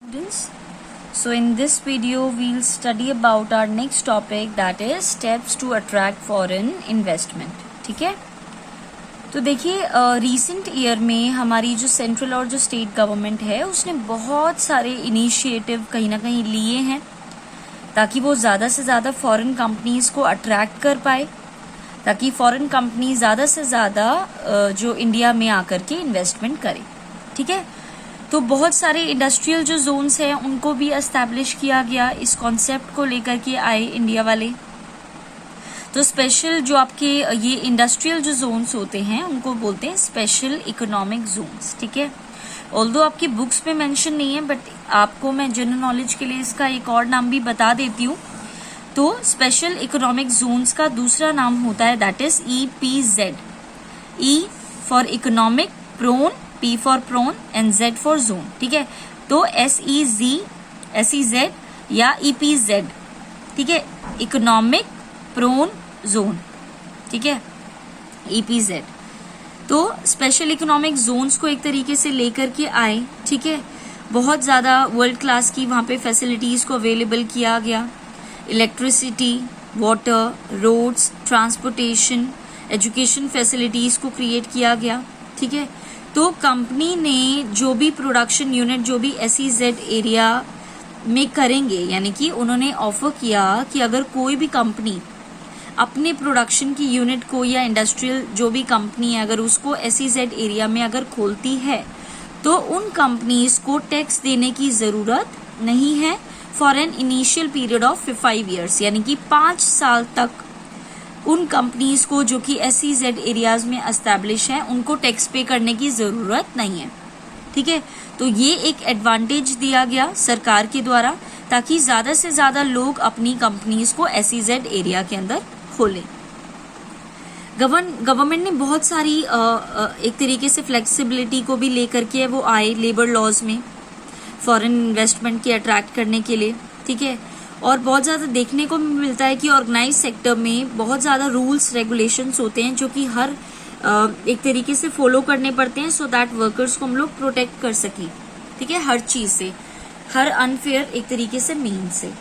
Students, so in this video we'll study about our next topic, that is steps to attract foreign investment. ठीक है, तो देखिए recent year में हमारी जो सेंट्रल और जो स्टेट गवर्नमेंट है उसने बहुत सारे इनिशिएटिव कहीं ना कहीं लिए हैं ताकि वो ज़्यादा से ज़्यादा फॉरेन कंपनीज को अट्रैक्ट कर पाए, ताकि फॉरेन कंपनी ज़्यादा से ज़्यादा जो इंडिया में आकर के इन्वेस्टमेंट करे. ठीक है, तो बहुत सारे इंडस्ट्रियल जो जोन्स हैं उनको भी एस्टैब्लिश किया गया, इस कॉन्सेप्ट को लेकर के आए इंडिया वाले. तो स्पेशल जो आपके ये इंडस्ट्रियल जो जोन्स होते हैं उनको बोलते हैं स्पेशल इकोनॉमिक जोन्स. ठीक है, ऑल्दो आपकी बुक्स में मेंशन नहीं है बट आपको मैं जनरल नॉलेज के लिए इसका एक और नाम भी बता देती हूँ. तो स्पेशल इकोनॉमिक जोन्स का दूसरा नाम होता है that is EPZ. E for economic, prone, P for prone and Z for zone. ठीक है, तो SEZ या EPZ. ठीक है, इकोनॉमिक प्रोन जोन. ठीक है, EPZ. तो स्पेशल इकोनॉमिक जोन्स को एक तरीके से लेकर के आए. ठीक है, बहुत ज्यादा वर्ल्ड क्लास की वहां पे फैसिलिटीज को अवेलेबल किया गया. Electricity, water, roads, transportation, education facilities को क्रिएट किया गया. ठीक है, तो कंपनी ने जो भी प्रोडक्शन यूनिट जो भी SEZ एरिया में करेंगे, यानी कि उन्होंने ऑफर किया कि अगर कोई भी कंपनी अपने प्रोडक्शन की यूनिट को या इंडस्ट्रियल जो भी कंपनी है अगर उसको SEZ एरिया में अगर खोलती है तो उन कंपनीज को टैक्स देने की जरूरत नहीं है for an initial period of 5 years, यानी कि 5 साल तक उन कंपनीज को जो कि SEZ एरियाज में एस्टैब्लिश हैं उनको टैक्स पे करने की जरूरत नहीं है. ठीक है, तो ये एक एडवांटेज दिया गया सरकार के द्वारा ताकि ज्यादा से ज्यादा लोग अपनी कंपनीज को SEZ एरिया के अंदर खोलें. गवर्नमेंट ने बहुत सारी एक तरीके से फ्लेक्सिबिलिटी को भी लेकर के वो आए लेबर लॉज में फॉरेन इन्वेस्टमेंट के अट्रैक्ट करने के लिए. ठीक है, और बहुत ज़्यादा देखने को मिलता है कि ऑर्गेनाइज सेक्टर में बहुत ज़्यादा रूल्स रेगुलेशंस होते हैं जो कि हर एक तरीके से फॉलो करने पड़ते हैं सो दैट वर्कर्स को हम लोग प्रोटेक्ट कर सकें. ठीक है, हर चीज़ से, हर अनफेयर एक तरीके से मीन से.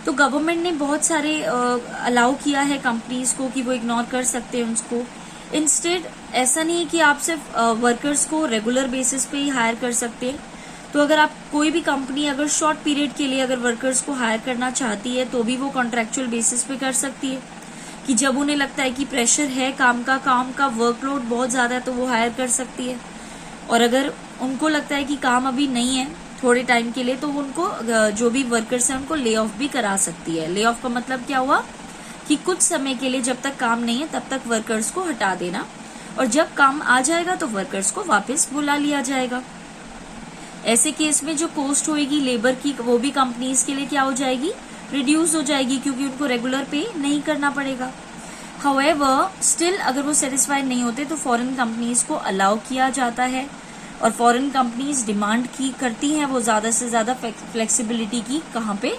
तो गवर्नमेंट ने बहुत सारे अलाउ किया है कंपनीज को कि वो इग्नोर कर सकते हैं उसको. इंस्टेड ऐसा नहीं है कि आप सिर्फ वर्कर्स को रेगुलर बेसिस पे ही हायर कर सकते हैं. तो अगर आप कोई भी कंपनी अगर शॉर्ट पीरियड के लिए अगर वर्कर्स को हायर करना चाहती है तो भी वो कॉन्ट्रेक्चुअल बेसिस पे कर सकती है कि जब उन्हें लगता है कि प्रेशर है काम का वर्कलोड बहुत ज्यादा है तो वो हायर कर सकती है. और अगर उनको लगता है कि काम अभी नहीं है थोड़े टाइम के लिए तो उनको जो भी वर्कर्स हैं उनको ले ऑफ भी करा सकती है. ले ऑफ का मतलब क्या हुआ कि कुछ समय के लिए जब तक काम नहीं है तब तक वर्कर्स को हटा देना और जब काम आ जाएगा तो वर्कर्स को वापस बुला लिया जाएगा. ऐसे केस में जो कॉस्ट होगी लेबर की वो भी कंपनीज के लिए क्या हो जाएगी, रिड्यूस हो जाएगी क्योंकि उनको रेगुलर पे नहीं करना पड़ेगा. हाउएवर स्टिल अगर वो सेटिस्फाइड नहीं होते तो फॉरेन कंपनीज को अलाउ किया जाता है और फॉरेन कंपनीज डिमांड की करती हैं वो ज्यादा से ज्यादा फ्लेक्सिबिलिटी की. कहाँ पे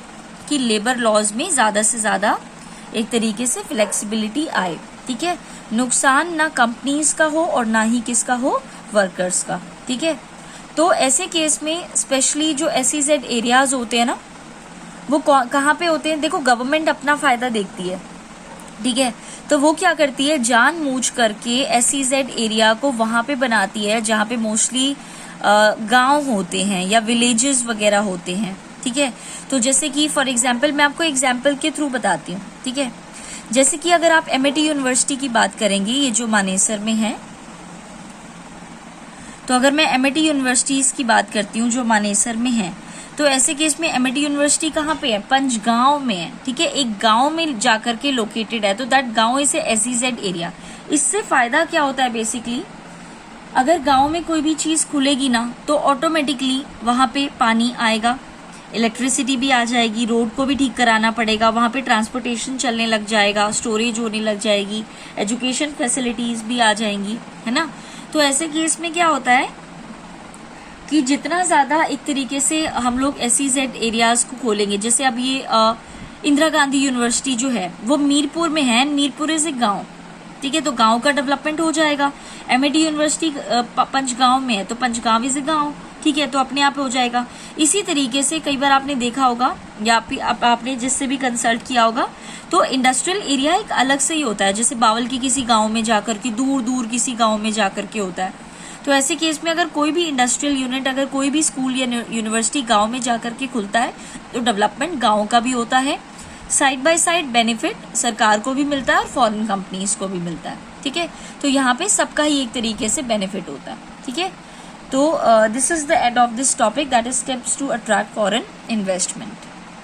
कि लेबर लॉज में ज्यादा से ज्यादा एक तरीके से फ्लेक्सिबिलिटी आए. ठीक है, नुकसान ना कंपनीज का हो और ना ही किसका हो, वर्कर्स का. ठीक है, तो ऐसे केस में स्पेशली जो SEZ एरियाज होते हैं ना वो कहाँ पे होते हैं, देखो गवर्नमेंट अपना फायदा देखती है. ठीक है, तो वो क्या करती है जानबूझ करके SEZ एरिया को वहां पे बनाती है जहाँ पे मोस्टली गांव होते हैं या विलेजेस वगैरह होते हैं. ठीक है, तो जैसे कि फॉर एग्जांपल मैं आपको एग्जांपल के थ्रू बताती हूँ. ठीक है, जैसे कि अगर आप MIT यूनिवर्सिटी की बात करेंगे ये जो मानेसर में है, तो अगर मैं MIT यूनिवर्सिटीज की बात करती हूँ जो मानेसर में है तो ऐसे केस में MIT यूनिवर्सिटी कहाँ पे है, पंचगांव में है. ठीक है, एक गांव में जाकर के लोकेटेड है तो दैट गांव इज SEZ एरिया. इससे फायदा क्या होता है बेसिकली, अगर गांव में कोई भी चीज खुलेगी ना तो ऑटोमेटिकली वहां पे पानी आएगा, इलेक्ट्रिसिटी भी आ जाएगी, रोड को भी ठीक कराना पड़ेगा, वहां पे ट्रांसपोर्टेशन चलने लग जाएगा, स्टोरेज होने लग जाएगी, एजुकेशन फैसिलिटीज भी आ जाएंगी, है ना. तो ऐसे केस में क्या होता है कि जितना ज्यादा एक तरीके से हम लोग SEZ एरियाज को खोलेंगे, जैसे अब ये इंदिरा गांधी यूनिवर्सिटी जो है वो मीरपुर में है, मीरपुर इज एक गांव. ठीक है, तो गांव का डेवलपमेंट हो जाएगा. MIT यूनिवर्सिटी पंचगांव में है तो पंचगांव इज ए गांव, ठीक है, तो अपने आप हो जाएगा। इसी तरीके से कई बार आपने देखा होगा या आपने जिससे भी कंसल्ट किया होगा, तो इंडस्ट्रियल एरिया एक अलग से ही होता है, जैसे बावल की किसी गांव में जाकर के, दूर दूर किसी गांव में जाकर के होता है। तो ऐसे केस में अगर कोई भी इंडस्ट्रियल यूनिट, अगर कोई भी स्कूल या यूनिवर्सिटी गांव में जाकर के खुलता है, तो डेवलपमेंट गांव का भी होता है। साइड बाय साइड बेनिफिट सरकार को भी मिलता है और फॉरेन कंपनीज को भी मिलता है। ठीक है, तो यहाँ पे सबका ही एक तरीके से बेनिफिट होता है। ठीक है, तो this is the end of this topic, that is steps to attract foreign investment.